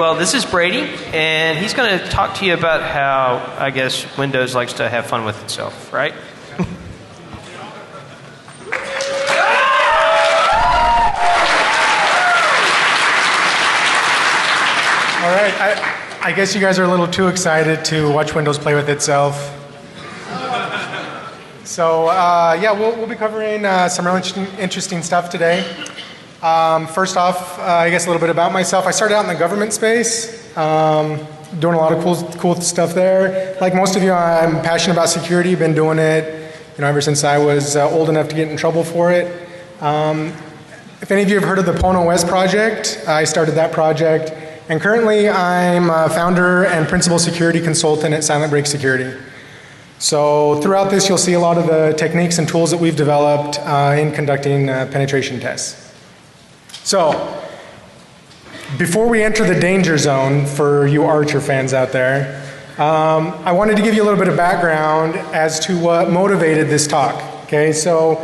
Well, this is Brady, and he's going to talk to you about how, I guess, Windows likes to have fun with itself, right? All right, I guess you guys are a little too excited to watch Windows play with itself. So yeah, we'll be covering some really interesting stuff today. First off, I guess a little bit about myself. I started out in the government space, doing a lot of cool stuff there. Like most of you, I'm passionate about security. Been doing it, ever since I was old enough to get in trouble for it. If any of you have heard of the Pono OS project, I started that project. And currently, I'm a founder and principal security consultant at Silent Break Security. So throughout this, you'll see a lot of the techniques and tools that we've developed in conducting penetration tests. So before we enter the danger zone for you Archer fans out there, I wanted to give you a little bit of background as to what motivated this talk. Okay, so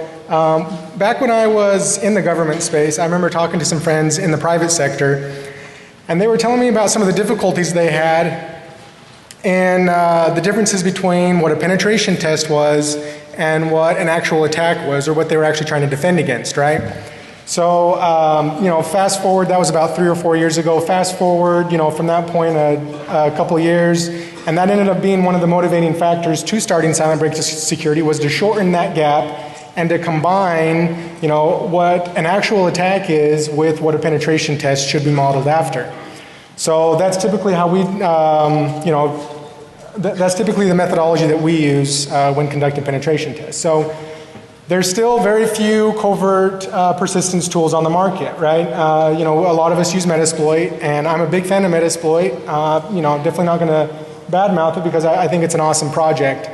back when I was in the government space, I remember talking to some friends in the private sector. And they were telling me about some of the difficulties they had and the differences between what a penetration test was and what an actual attack was, or what they were actually trying to defend against, right? So, fast forward, that was about 3 or 4 years ago. Fast forward, from that point a couple of years, and that ended up being one of the motivating factors to starting Silent Break Security, was to shorten that gap and to combine, what an actual attack is with what a penetration test should be modeled after. So that's typically how we, that's typically the methodology that we use when conducting penetration tests. So there's still very few covert persistence tools on the market, right? A lot of us use Metasploit, and I'm a big fan of Metasploit. I'm definitely not going to badmouth it because I think it's an awesome project.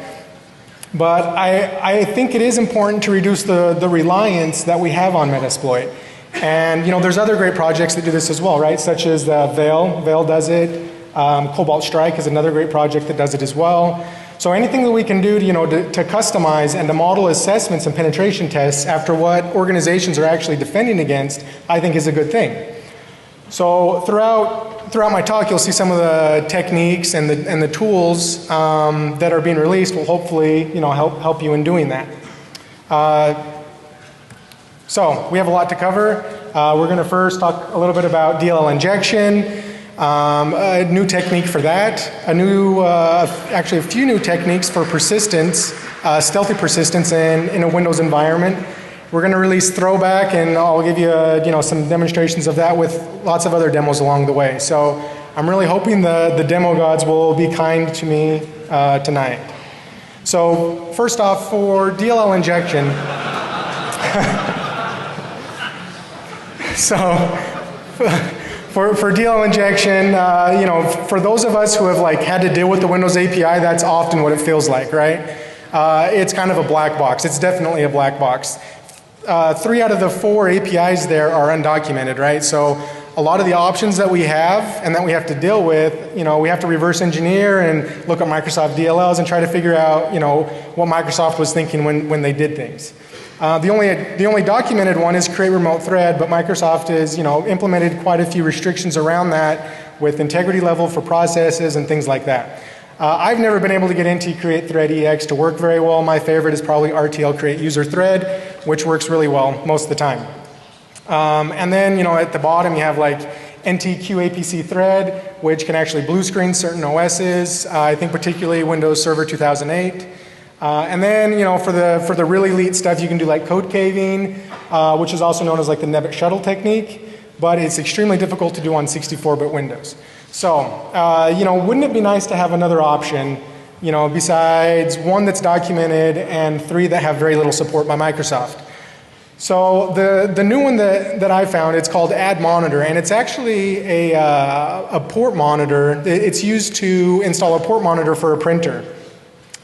But I think it is important to reduce the reliance that we have on Metasploit. And there's other great projects that do this as well, right? Such as Veil. Veil does it. Cobalt Strike is another great project that does it as well. So anything that we can do to customize and to model assessments and penetration tests after what organizations are actually defending against, I think is a good thing. So throughout my talk, you'll see some of the techniques and the tools that are being released will hopefully, help you in doing that. So we have a lot to cover. We're going to first talk a little bit about DLL injection, a new technique for that, actually a few new techniques for persistence, stealthy persistence in a Windows environment. We're going to release Throwback, and I'll give you, some demonstrations of that with lots of other demos along the way. So I'm really hoping the demo gods will be kind to me tonight. So first off, for DLL injection, so for DLL injection, for those of us who have had to deal with the Windows API, that's often what it feels like, right? It's kind of a black box. It's definitely a black box. 3 out of the 4 APIs there are undocumented, right? So a lot of the options that we have and that we have to deal with, we have to reverse engineer and look at Microsoft DLLs and try to figure out, what Microsoft was thinking when they did things. The only documented one is create remote thread, but Microsoft has, implemented quite a few restrictions around that with integrity level for processes and things like that. I've never been able to get NT Create Thread EX to work very well. My favorite is probably RTL Create User Thread, which works really well most of the time. And then, at the bottom you have NT QAPC Thread, which can actually blue screen certain OSs, I think particularly Windows Server 2008. And then, for the really elite stuff, you can do code caving, which is also known as the Nebbit shuttle technique, but it's extremely difficult to do on 64-bit Windows. So, wouldn't it be nice to have another option, besides 1 that's documented and 3 that have very little support by Microsoft? So the new one that I found, it's called Add Monitor, and it's actually a port monitor. It's used to install a port monitor for a printer.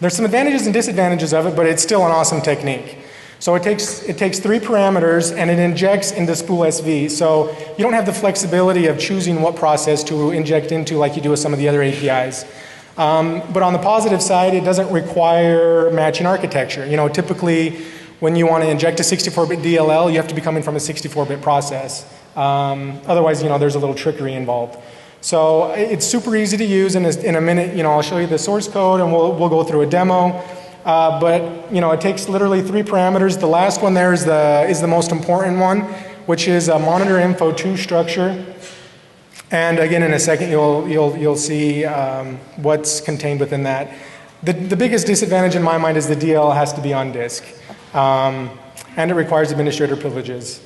There's some advantages and disadvantages of it, but it's still an awesome technique. So it takes 3 parameters and it injects into spool SV. So you don't have the flexibility of choosing what process to inject into like you do with some of the other APIs. But on the positive side, it doesn't require matching architecture. Typically when you want to inject a 64-bit DLL, you have to be coming from a 64-bit process. Otherwise, there's a little trickery involved. So it's super easy to use. In a minute, I'll show you the source code and we'll go through a demo. But it takes literally 3 parameters. The last one there is the most important one, which is a monitor info 2 structure. And again, in a second, you'll see what's contained within that. The biggest disadvantage in my mind is the DLL has to be on disk, and it requires administrator privileges.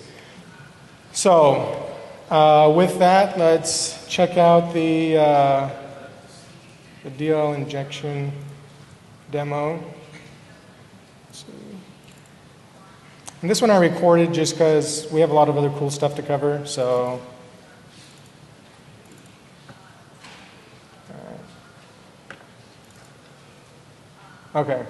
So, with that, let's check out the DLL injection demo. And this one I recorded just because we have a lot of other cool stuff to cover. So. Okay.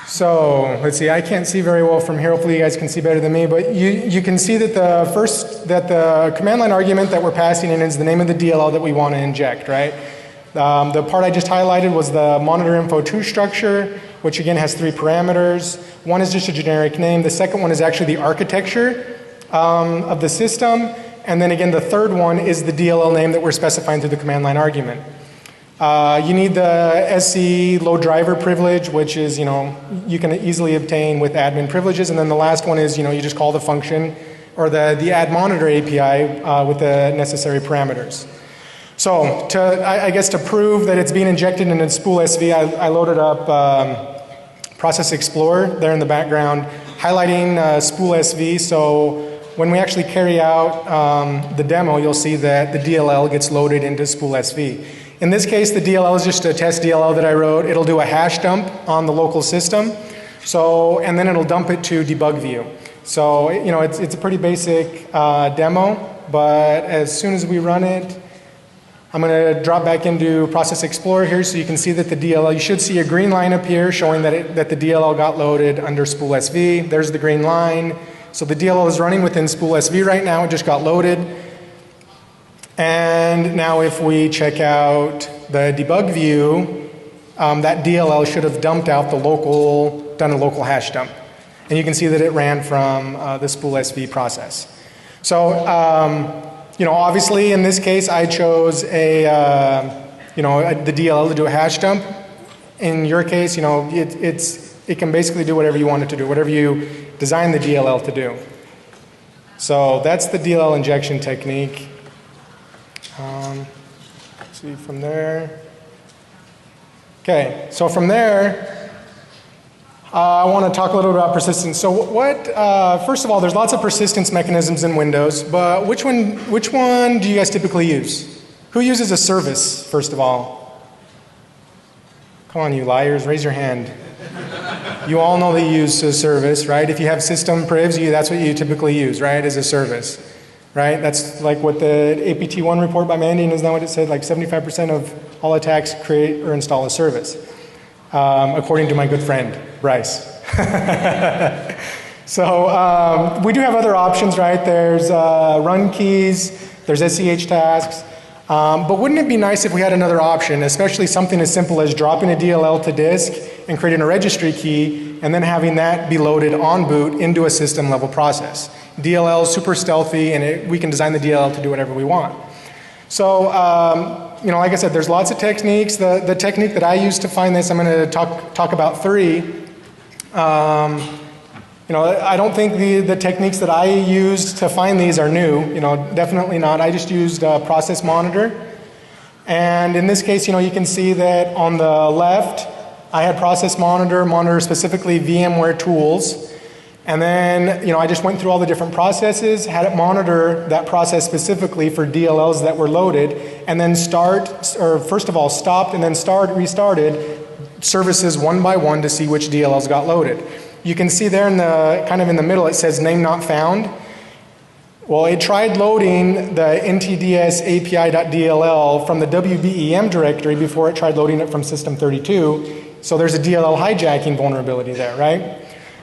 So let's see. I can't see very well from here. Hopefully, you guys can see better than me. But you can see that the command line argument that we're passing in is the name of the DLL that we want to inject, right? The part I just highlighted was the monitor info 2 structure, which again has 3 parameters. One is just a generic name. The second one is actually the architecture of the system. And then again, the third one is the DLL name that we're specifying through the command line argument. You need the SC load driver privilege, which is, you can easily obtain with admin privileges. And then the last one is, you just call the function or the add monitor API with the necessary parameters. So I guess to prove that it's being injected into Spool SV, I loaded up Process Explorer there in the background, highlighting Spool SV. So when we actually carry out the demo, you'll see that the DLL gets loaded into Spool SV. In this case, the DLL is just a test DLL that I wrote. It'll do a hash dump on the local system. So, and then it'll dump it to debug view. So, it's a pretty basic demo, but as soon as we run it, I'm going to drop back into Process Explorer here so you can see that the DLL, you should see a green line appear showing that the DLL got loaded under Spool SV. There's the green line. So the DLL is running within Spool SV right now. It just got loaded. And now if we check out the debug view, that DLL should have dumped out done a local hash dump. And you can see that it ran from the Spool SV process. So, obviously in this case I chose the DLL to do a hash dump. In your case, it can basically do whatever you want it to do, whatever you design the DLL to do. So that's the DLL injection technique. See from there. Okay, so from there, I want to talk a little bit about persistence. So first of all, there's lots of persistence mechanisms in Windows, but which one do you guys typically use? Who uses a service, first of all? Come on, you liars, raise your hand. You all know that you use a service, right? If you have system privs, that's what you typically use, right, as a service. Right? That's like what the APT1 report by Mandiant, isn't that what it said? Like 75% of all attacks create or install a service, according to my good friend, Bryce. So we do have other options, right? There's run keys, there's SCH tasks, but wouldn't it be nice if we had another option, especially something as simple as dropping a DLL to disk and creating a registry key and then having that be loaded on boot into a system level process. DLL is super stealthy and we can design the DLL to do whatever we want. So, like I said, there's lots of techniques. The technique that I use to find this, I'm going to talk about 3. I don't think the techniques that I used to find these are new, definitely not. I just used Process Monitor. And in this case, you can see that on the left, I had Process monitor specifically VMware tools. And then, I just went through all the different processes, had it monitor that process specifically for DLLs that were loaded, and then first of all, stopped and then restarted services one by one to see which DLLs got loaded. You can see there in the middle, it says name not found. Well, it tried loading the ntds api.dll from the WBEM directory before it tried loading it from System32. So there's a DLL hijacking vulnerability there, right?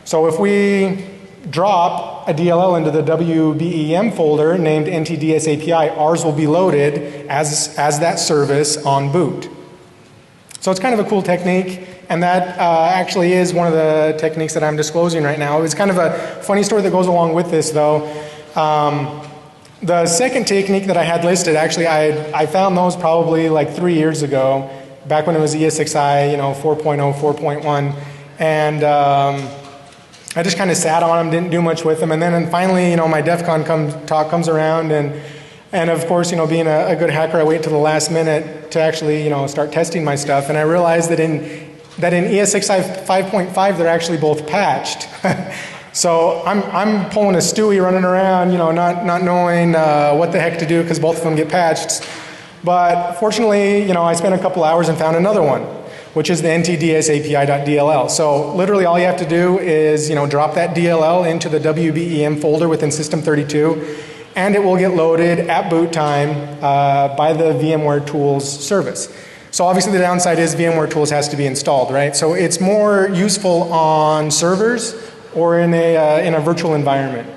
So if we drop a DLL into the WBEM folder named ntds API, ours will be loaded as that service on boot. So it's kind of a cool technique, and that actually is one of the techniques that I'm disclosing right now. It's kind of a funny story that goes along with this, though. The second technique that I had listed, actually, I found those probably like 3 years ago, back when it was ESXi, 4.0, 4.1, and I just kind of sat on them, didn't do much with them, and then finally, my DEF CON talk comes around, and of course, being a good hacker, I wait till the last minute to actually, start testing my stuff, and I realized that in ESXi 5.5, they're actually both patched. So I'm pulling a Stewie running around, not knowing what the heck to do because both of them get patched. But fortunately, I spent a couple hours and found another one, which is the ntdsapi.dll. So literally all you have to do is, drop that DLL into the WBEM folder within System32, and it will get loaded at boot time by the VMware Tools service. So obviously the downside is VMware Tools has to be installed, right? So it's more useful on servers or in a virtual environment.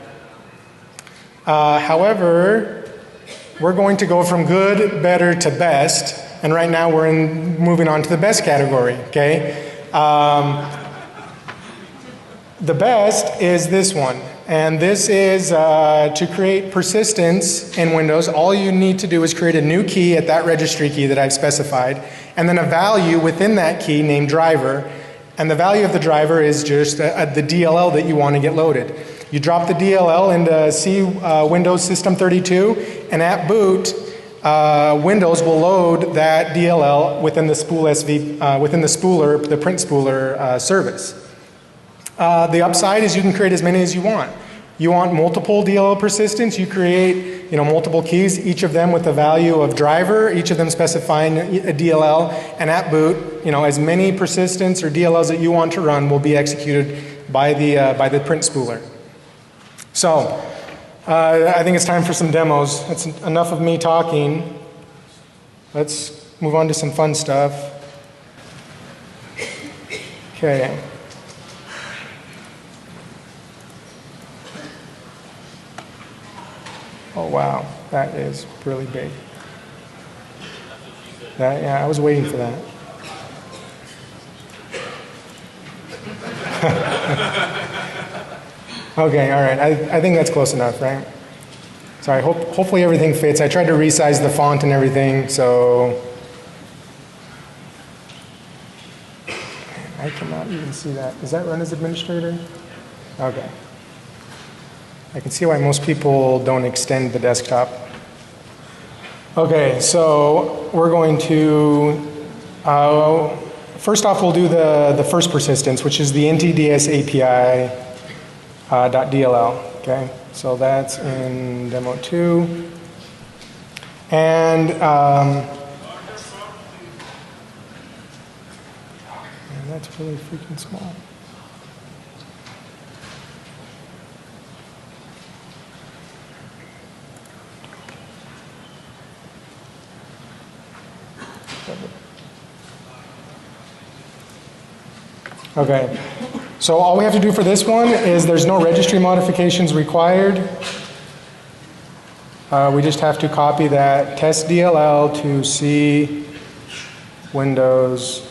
However, we're going to go from good, better to best, and right now we're moving on to the best category, okay? The best is this one, and this is to create persistence in Windows. All you need to do is create a new key at that registry key that I've specified, and then a value within that key named driver. And the value of the driver is just the DLL that you want to get loaded. You drop the DLL into Windows System32, and at boot, Windows will load that DLL within the within the spooler, the print spooler service. The upside is you can create as many as you want. You want multiple DLL persistence, you create multiple keys, each of them with a value of driver, each of them specifying a DLL, and at boot, as many persistence or DLLs that you want to run will be executed by the print spooler. So, I think it's time for some demos. That's enough of me talking. Let's move on to some fun stuff. Okay. Oh wow, that is really big. Yeah, I was waiting for that. Okay, all right. I think that's close enough, right? Sorry, hopefully everything fits. I tried to resize the font and everything, so I cannot even see that. Does that run as administrator? Okay. I can see why most people don't extend the desktop. Okay, so we're going to, first off we'll do the first persistence, which is the ntdsapi .dll, okay? So that's in demo 2. And, man, that's really freaking small. Okay, so all we have to do for this one is there's no registry modifications required. We just have to copy that test DLL to C Windows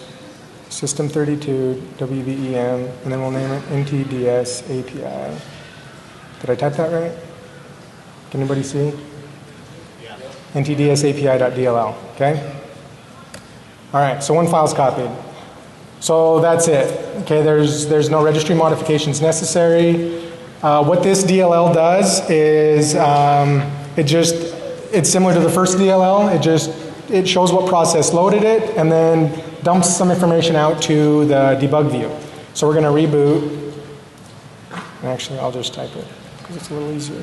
System32 WBEM, and then we'll name it NTDS API. Did I type that right? Can anybody see? Yeah. NTDS API.dll, okay? All right, so one file's copied. So that's it. Okay, there's no registry modifications necessary. What this DLL does is it's similar to the first DLL. It shows what process loaded it and then dumps some information out to the debug view. So we're going to reboot. Actually, I'll just type it because it's a little easier.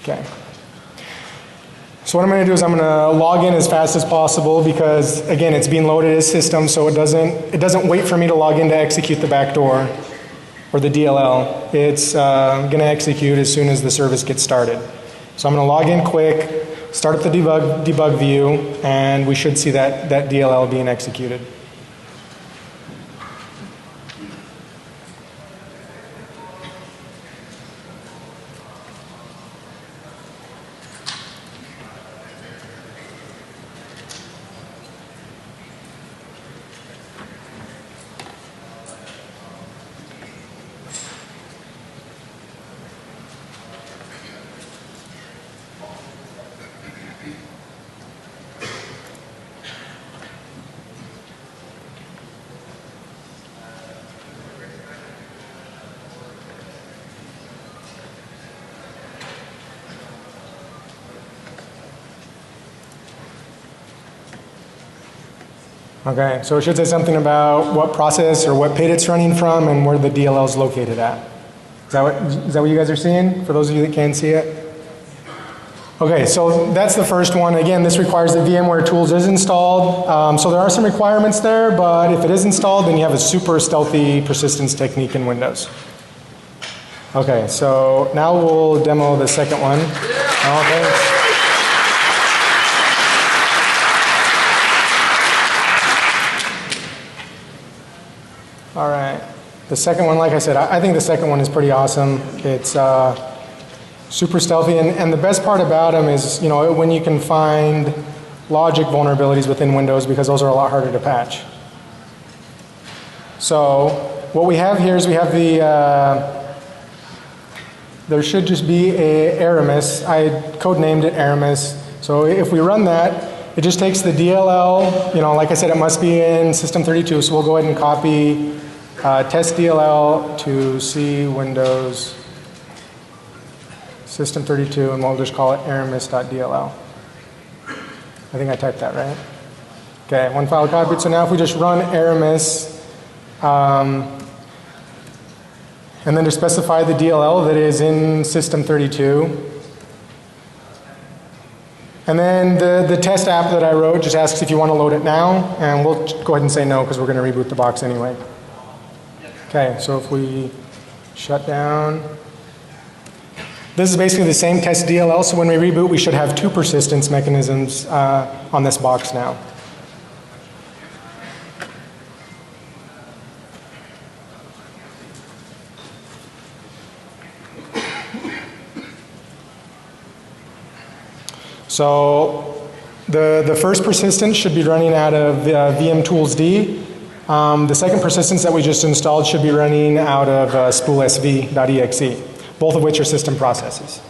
Okay. So what I'm going to do is I'm going to log in as fast as possible because, again, it's being loaded as system, so it doesn't wait for me to log in to execute the backdoor or the DLL. It's going to execute as soon as the service gets started. So I'm going to log in quick, start up the debug view, and we should see that DLL being executed. Okay, so it should say something about what process or what PID it's running from and where the DLL is located at. Is that what you guys are seeing, for those of you that can't see it? Okay, so that's the first one. Again, this requires that VMware Tools is installed. So there are some requirements there, but if it is installed, then you have a super stealthy persistence technique in Windows. Okay, so now we'll demo the second one. Oh, thanks. All right. The second one, like I said, I think the second one is pretty awesome. It's super stealthy, and the best part about them is, you know, when you can find logic vulnerabilities within Windows, because those are a lot harder to patch. So what we have here is we have the, there should just be a Aramis. I codenamed it Aramis. So if we run that, it just takes the DLL, you know, like I said, it must be in System32, so we'll go ahead and copy test DLL to C Windows System32, and we'll just call it aramis.dll. I think I typed that right. Okay, one file copied. So now if we just run aramis, and then just specify the DLL that is in System32. And then the test app that I wrote just asks if you want to load it now, and we'll go ahead and say no because we're going to reboot the box anyway. Okay, so if we shut down. This is basically the same test DLL, so when we reboot, we should have two persistence mechanisms on this box now. So the first persistence should be running out of VM Tools D. The second persistence that we just installed should be running out of spoolsv.exe, both of which are system processes.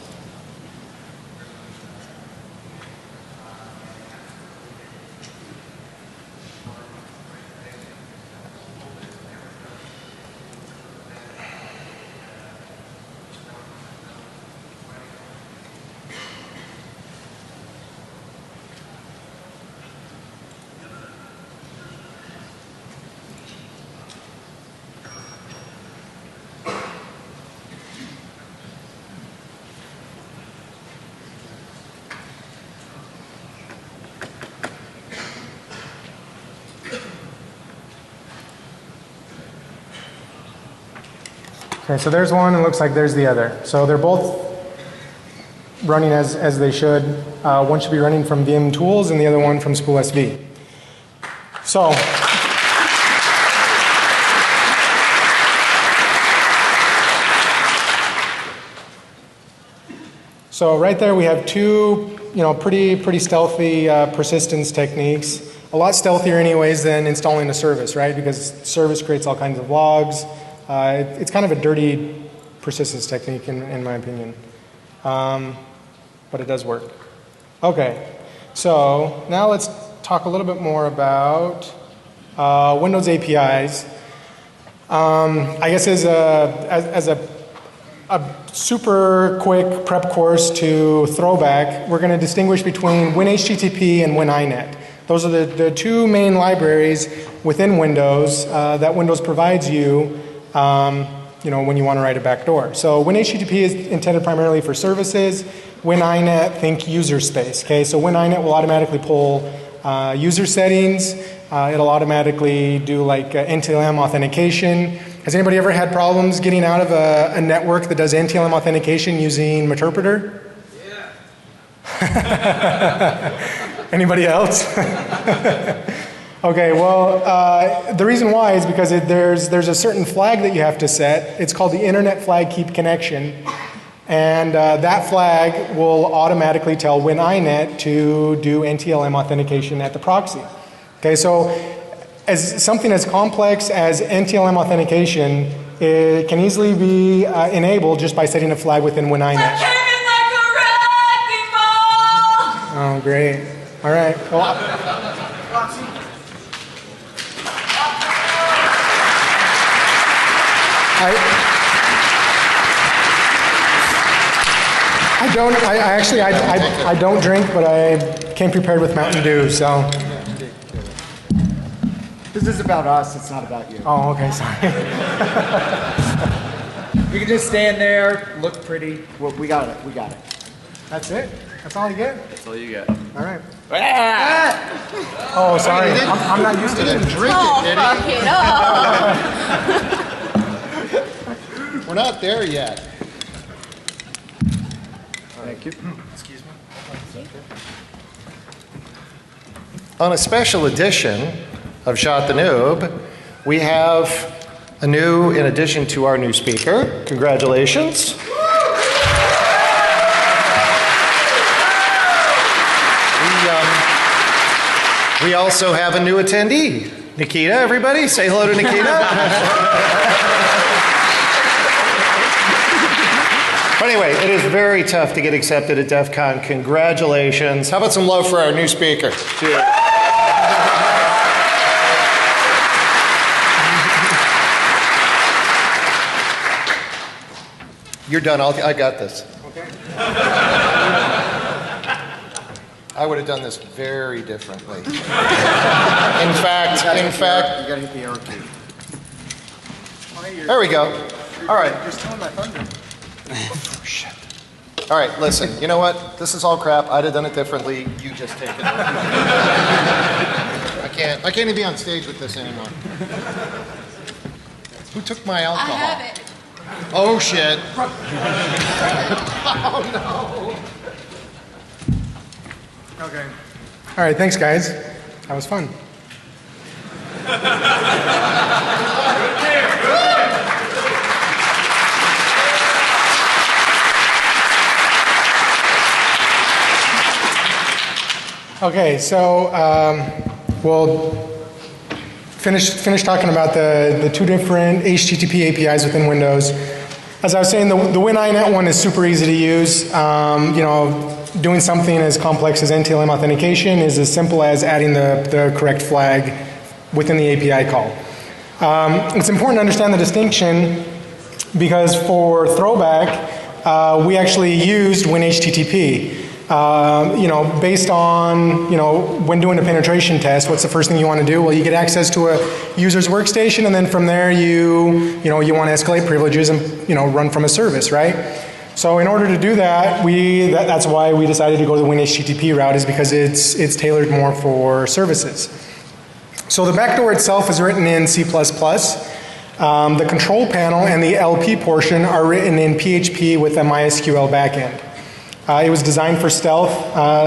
Okay, so there's one, and it looks like there's the other. So they're both running as they should. One should be running from VM Tools, and the other one from spoolsv. So right there we have two, you know, pretty stealthy persistence techniques. A lot stealthier anyways than installing a service, right? Because service creates all kinds of logs. It's kind of a dirty persistence technique in my opinion. But it does work. Okay, so now let's talk a little bit more about Windows APIs. I guess as a super quick prep course to throwback, we're going to distinguish between WinHTTP and WinINet. Those are the two main libraries within Windows that Windows provides you, you know, when you want to write a backdoor. So WinHTTP is intended primarily for services. WinINet, think user space. Okay, so WinINet will automatically pull user settings. It'll automatically do like NTLM authentication. Has anybody ever had problems getting out of a network that does NTLM authentication using Meterpreter? Yeah. Anybody else? Okay, well, the reason why is because there's a certain flag that you have to set. It's called the Internet Flag Keep Connection. And that flag will automatically tell WinINet to do NTLM authentication at the proxy. Okay, so as something as complex as NTLM authentication, it can easily be enabled just by setting a flag within WinINet. Oh, great. All right. Well, I don't drink, but I came prepared with Mountain Dew, so. This is about us, it's not about you. Oh, okay, sorry. You can just stand there, look pretty. Well, we got it, we got it. That's it? That's all you get? That's all you get. All right. Oh, sorry. I'm not used to this. Drink Oh, it, fuck it up. We're not there yet. Thank you. On a special edition of Shot the Noob, we have a new, in addition to our new speaker, congratulations. We also have a new attendee, Nikita. Everybody, say hello to Nikita. But anyway, it is very tough to get accepted at DEF CON. Congratulations. How about some love for our new speaker? Cheers. You're done. I got this. Okay. I would have done this very differently. In fact, You gotta hit the arrow key. there we go. All right. You're stealing my thunder. Shit. All right, listen, you know what? This is all crap. I'd have done it differently. You just take it. I can't even be on stage with this anymore. Who took my I alcohol? have it. Oh, shit. Oh, no. Okay. All right, thanks, guys. That was fun. Okay, so we'll finish talking about the two different HTTP APIs within Windows. As I was saying, the WinINet one is super easy to use. You know, doing something as complex as NTLM authentication is as simple as adding the correct flag within the API call. It's important to understand the distinction because for throwback, we actually used WinHTTP. You know, based on, you know, when doing a penetration test, what's the first thing you want to do? Well, you get access to a user's workstation, and then from there you want to escalate privileges and, you know, run from a service, right? So in order to do that, that's why we decided to go the WinHTTP route, is because it's tailored more for services. So the backdoor itself is written in C++. The control panel and the LP portion are written in PHP with a MySQL backend. It was designed for stealth.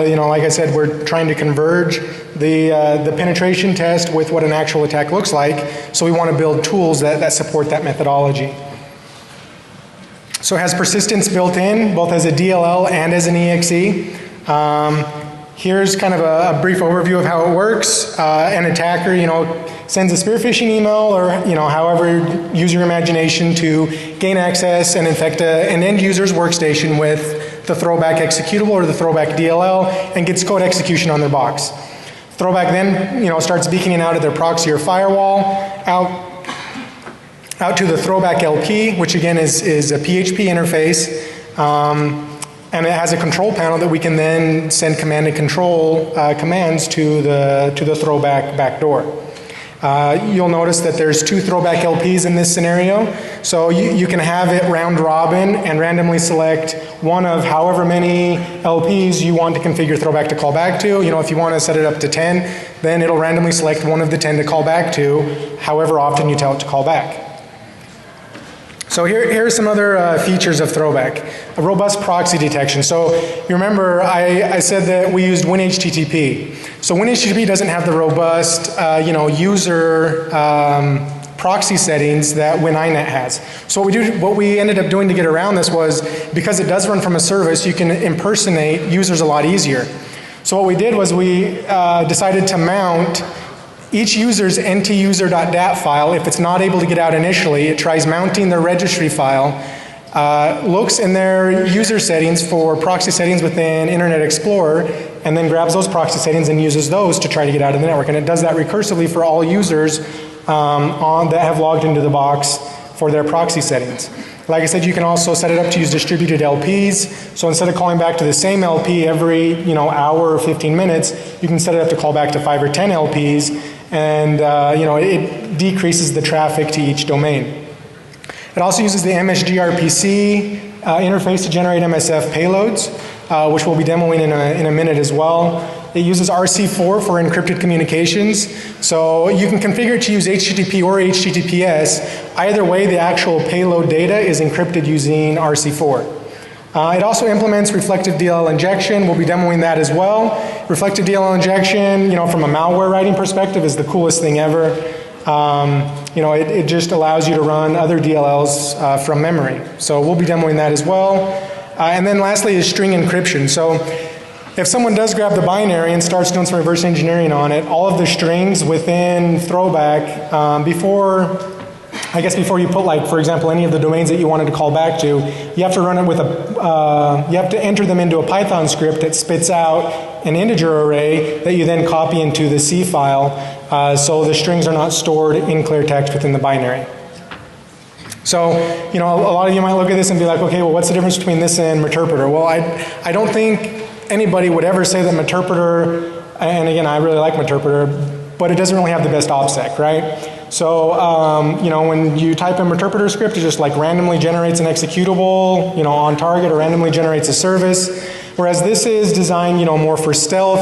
You know, like I said, we're trying to converge the penetration test with what an actual attack looks like. So we want to build tools that support that methodology. So it has persistence built in, both as a DLL and as an EXE. Here's kind of a brief overview of how it works. An attacker, you know, sends a spear phishing email or, you know, however, use your imagination to gain access and infect an end user's workstation with the throwback executable or the throwback DLL and gets code execution on their box. Throwback then, you know, starts beaconing out of their proxy or firewall out to the throwback LP, which again is a PHP interface. And it has a control panel that we can then send command and control commands to the throwback backdoor. You'll notice that there's two throwback LPs in this scenario. So you can have it round robin and randomly select one of however many LPs you want to configure throwback to call back to. You know, if you want to set it up to 10, then it'll randomly select one of the 10 to call back to, however often you tell it to call back. So here are some other features of throwback. A robust proxy detection. So you remember I said that we used WinHTTP. So WinHTTP doesn't have the robust you know, user proxy settings that WinINet has. So what we ended up doing to get around this was, because it does run from a service, you can impersonate users a lot easier. So what we did was we decided to mount each user's ntuser.dat file. If it's not able to get out initially, it tries mounting their registry file, looks in their user settings for proxy settings within Internet Explorer, and then grabs those proxy settings and uses those to try to get out of the network. And it does that recursively for all users that have logged into the box for their proxy settings. Like I said, you can also set it up to use distributed LPs. So instead of calling back to the same LP every, you know, hour or 15 minutes, you can set it up to call back to 5 or 10 LPs. and it decreases the traffic to each domain. It also uses the MSGRPC interface to generate MSF payloads, which we'll be demoing in a minute as well. It uses RC4 for encrypted communications, so you can configure it to use HTTP or HTTPS. Either way, the actual payload data is encrypted using RC4. It also implements reflective DLL injection. We'll be demoing that as well. Reflective DLL injection, from a malware writing perspective, is the coolest thing ever. It just allows you to run other DLLs from memory. So we'll be demoing that as well. And then lastly is string encryption. So if someone does grab the binary and starts doing some reverse engineering on it, all of the strings within Throwback, before you put, like, for example, any of the domains that you wanted to call back to, you have to run it with you have to enter them into a Python script that spits out an integer array that you then copy into the C file, so the strings are not stored in clear text within the binary. So, a lot of you might look at this and be like, okay, well, what's the difference between this and Meterpreter? Well, I don't think anybody would ever say that Meterpreter, and again, I really like Meterpreter, but it doesn't really have the best OPSEC, right? So, when you type in Meterpreter script, it just like randomly generates an executable, on target, or randomly generates a service. Whereas this is designed, more for stealth,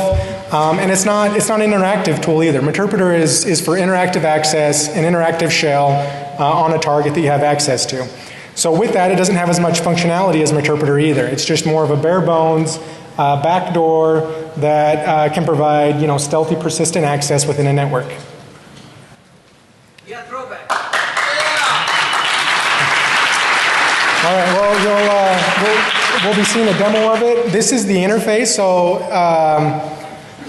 and it's not an interactive tool either. Meterpreter is for interactive access, an interactive shell on a target that you have access to. So with that, it doesn't have as much functionality as Meterpreter either. It's just more of a bare bones backdoor that can provide, stealthy, persistent access within a network. Yeah, throwback. All right, well, we'll be seeing a demo of it. This is the interface. So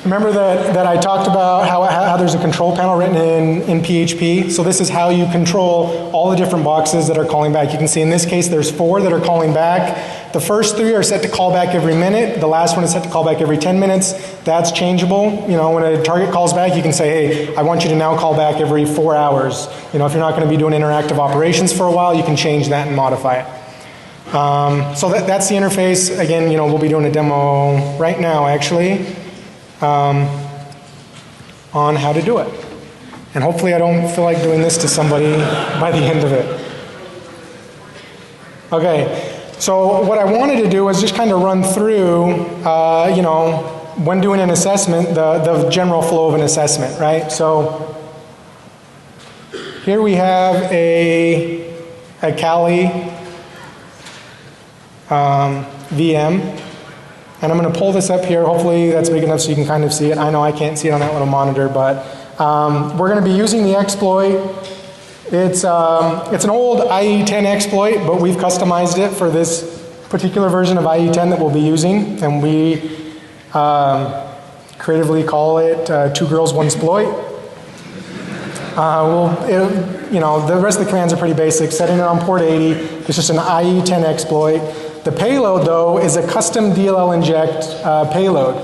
remember that I talked about how there's a control panel written in PHP. So this is how you control all the different boxes that are calling back. You can see in this case there's 4 that are calling back. The first 3 are set to call back every minute. The last one is set to call back every 10 minutes. That's changeable. When a target calls back, you can say, hey, I want you to now call back every 4 hours. If you're not going to be doing interactive operations for a while, you can change that and modify it. So that's the interface. Again, we'll be doing a demo right now, actually, on how to do it. And hopefully I don't feel like doing this to somebody by the end of it. Okay. So what I wanted to do was just kind of run through, when doing an assessment, the general flow of an assessment, right? So here we have a Kali VM, and I'm going to pull this up here. Hopefully that's big enough so you can kind of see it. I know I can't see it on that little monitor, but we're going to be using the exploit. It's an old IE10 exploit, but we've customized it for this particular version of IE10 that we'll be using, and we creatively call it 2 girls, 1 exploit. The rest of the commands are pretty basic. Setting it on port 80, it's just an IE10 exploit. The payload, though, is a custom DLL inject payload.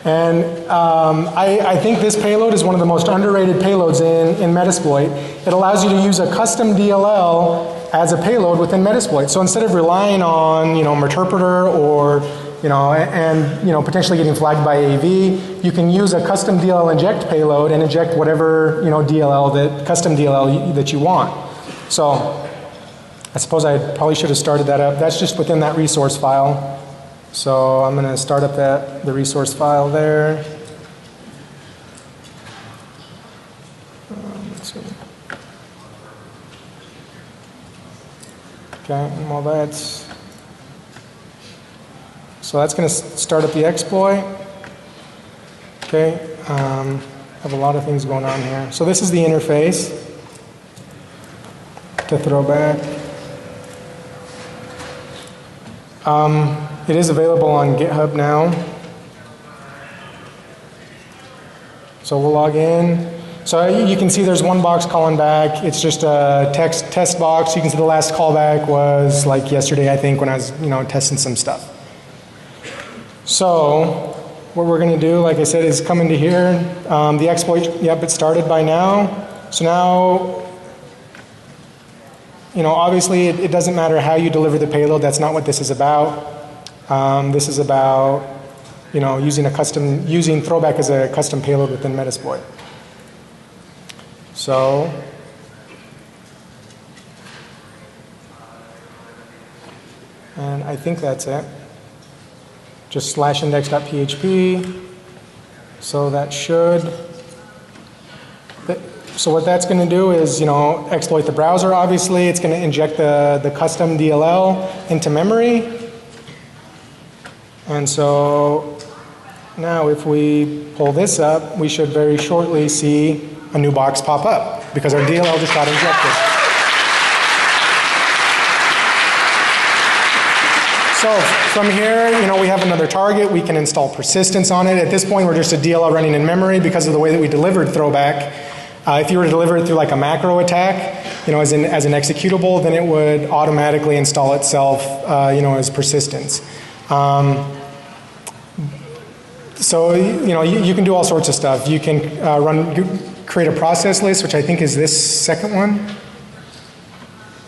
And I think this payload is one of the most underrated payloads in Metasploit. It allows you to use a custom DLL as a payload within Metasploit. So instead of relying on, Meterpreter or, potentially getting flagged by AV, you can use a custom DLL inject payload and inject whatever, custom DLL that you want. So I suppose I probably should have started that up. That's just within that resource file. So I'm going to start up the resource file there. Let's see. Okay, and while that's going to start up the exploit. Okay, have a lot of things going on here. So this is the interface to Throwback. It is available on GitHub now. So we'll log in. So you can see there's one box calling back. It's just a test box. You can see the last callback was like yesterday, I think, when I was testing some stuff. So what we're going to do, like I said, is come into here. The exploit, yep, it started by now. So now, obviously it doesn't matter how you deliver the payload. That's not what this is about. This is about, using Throwback as a custom payload within Metasploit. So and I think that's it. Just slash index.php. So that should, so what that's going to do is, exploit the browser, obviously. It's going to inject the custom DLL into memory. And so now if we pull this up, we should very shortly see a new box pop up because our DLL just got injected. So from here, we have another target. We can install persistence on it. At this point, we're just a DLL running in memory because of the way that we delivered throwback. If you were to deliver it through like a macro attack, as an executable, then it would automatically install itself, as persistence. So, you can do all sorts of stuff. You can create a process list, which I think is this second one.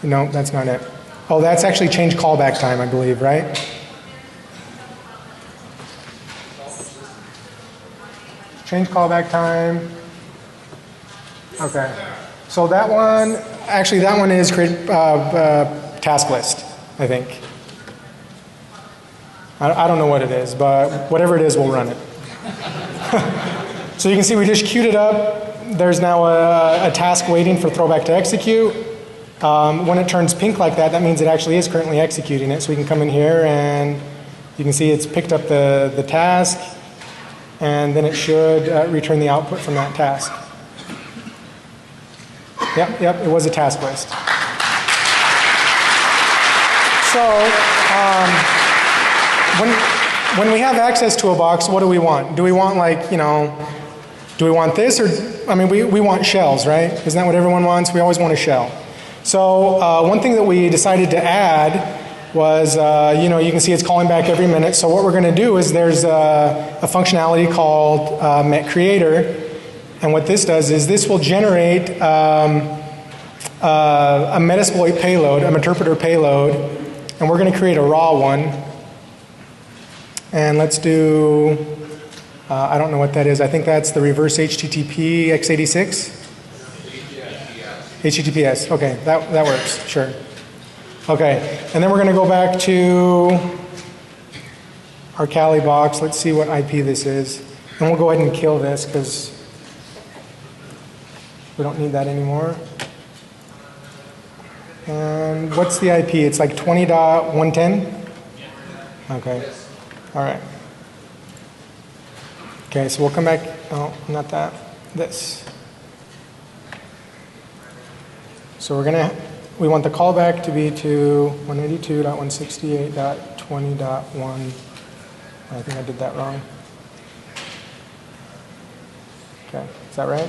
No, that's not it. Oh, that's actually change callback time, I believe, right? Change callback time. Okay. So that one, actually that one is create task list, I think. I don't know what it is, but whatever it is, we'll run it. So you can see we just queued it up. There's now a task waiting for throwback to execute. When it turns pink like that, that means it actually is currently executing it. So we can come in here and you can see it's picked up the task, and then it should return the output from that task. Yep, it was a task list. So when we have access to a box, what do we want? Do we want do we want this, or, we want shells, right? Isn't that what everyone wants? We always want a shell. So one thing that we decided to add was, you can see it's calling back every minute. So what we're going to do is there's a functionality called metCreator. And what this does is this will generate a Metasploit payload, a interpreter payload. And we're going to create a raw one. And let's do, I don't know what that is. I think that's the reverse HTTP x86. HTTPS, okay, that works, sure. Okay, and then we're going to go back to our Kali box. Let's see what IP this is. And we'll go ahead and kill this because we don't need that anymore. And what's the IP? It's like 20.110? Okay, all right. Okay, so we'll come back, oh, not that, this. So we want the callback to be to 192.168.20.1. I think I did that wrong. Okay, is that right?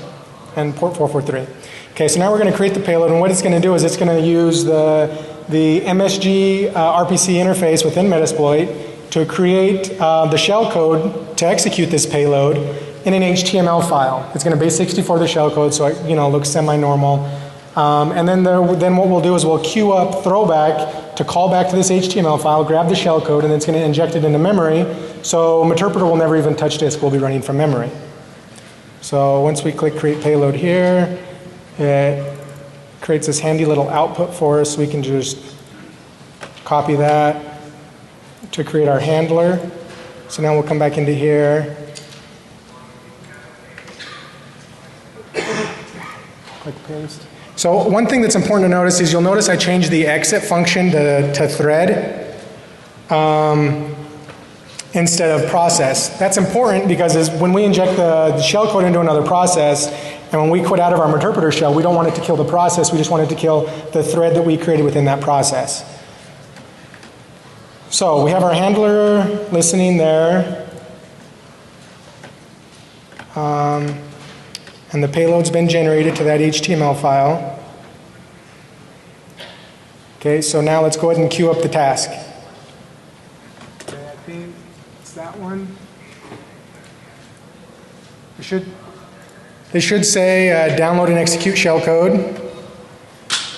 And port 443. Okay, so now we're going to create the payload, and what it's going to do is it's going to use the MSG RPC interface within Metasploit to create the shell code to execute this payload in an HTML file. It's going to base64 the shell code, so it looks semi-normal. And then what we'll do is we'll queue up throwback to call back to this HTML file, grab the shell code, and it's going to inject it into memory. So Meterpreter will never even touch disk. We'll be running from memory. So once we click create payload here, it creates this handy little output for us. We can just copy that to create our handler. So now we'll come back into here. Click paste. So one thing that's important to notice is you'll notice I changed the exit function to thread instead of process. That's important because when we inject the shell code into another process, and when we quit out of our Meterpreter shell, we don't want it to kill the process, we just want it to kill the thread that we created within that process. So we have our handler listening there. And the payload's been generated to that HTML file. Okay, so now let's go ahead and queue up the task. Okay, I think it's that one. They should say download and execute shellcode.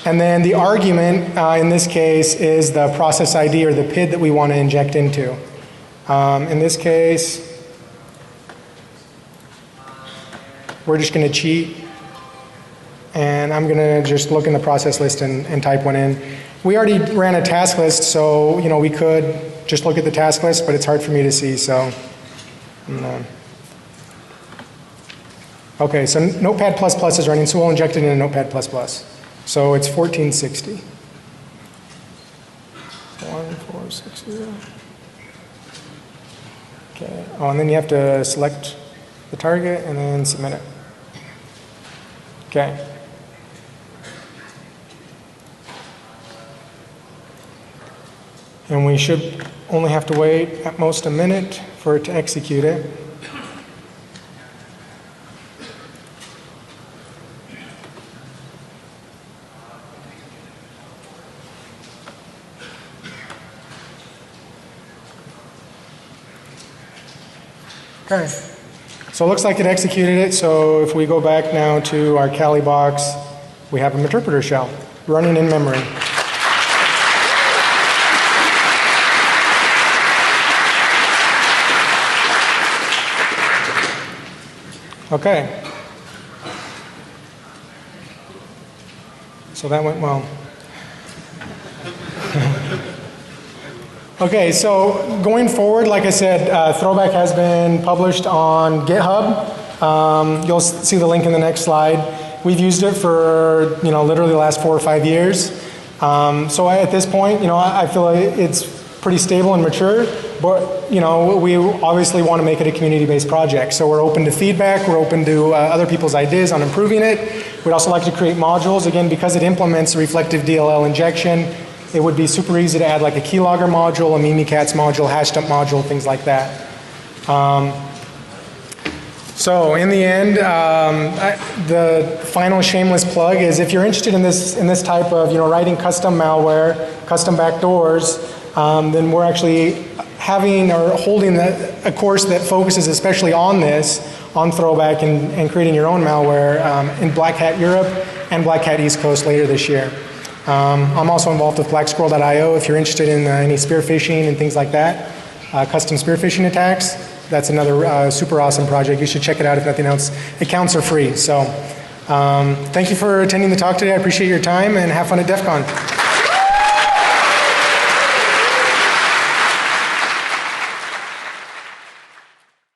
And then the argument in this case is the process ID or the PID that we want to inject into. In this case, we're just going to cheat And I'm gonna just look in the process list and type one in. We already ran a task list, so we could just look at the task list, but it's hard for me to see, so. Okay, so Notepad++ is running, so we'll inject it in Notepad++. So it's 1460. 1460. Okay, oh, and then you have to select the target and then submit it. Okay. And we should only have to wait at most a minute for it to execute it. Okay. So it looks like it executed it. So if we go back now to our Kali box, we have an interpreter shell running in memory. Okay. So that went well. Okay, so going forward, like I said, Throwback has been published on GitHub. You'll see the link in the next slide. We've used it for literally the last 4 or 5 years. So at this point, I feel like it's pretty stable and mature. But we obviously want to make it a community-based project. So we're open to feedback. We're open to other people's ideas on improving it. We'd also like to create modules. Again, because it implements reflective DLL injection, it would be super easy to add like a keylogger module, a Mimikatz module, hashdump module, things like that. So in the end, the final shameless plug is if you're interested in this type of writing custom malware, custom backdoors, then we're actually having or holding a course that focuses especially on this, on Throwback and creating your own malware in Black Hat Europe and Black Hat East Coast later this year. I'm also involved with blacksquirrel.io if you're interested in any spear phishing and things like that, custom spear phishing attacks. That's another super awesome project. You should check it out if nothing else. Accounts are free. So thank you for attending the talk today. I appreciate your time and have fun at DEF CON.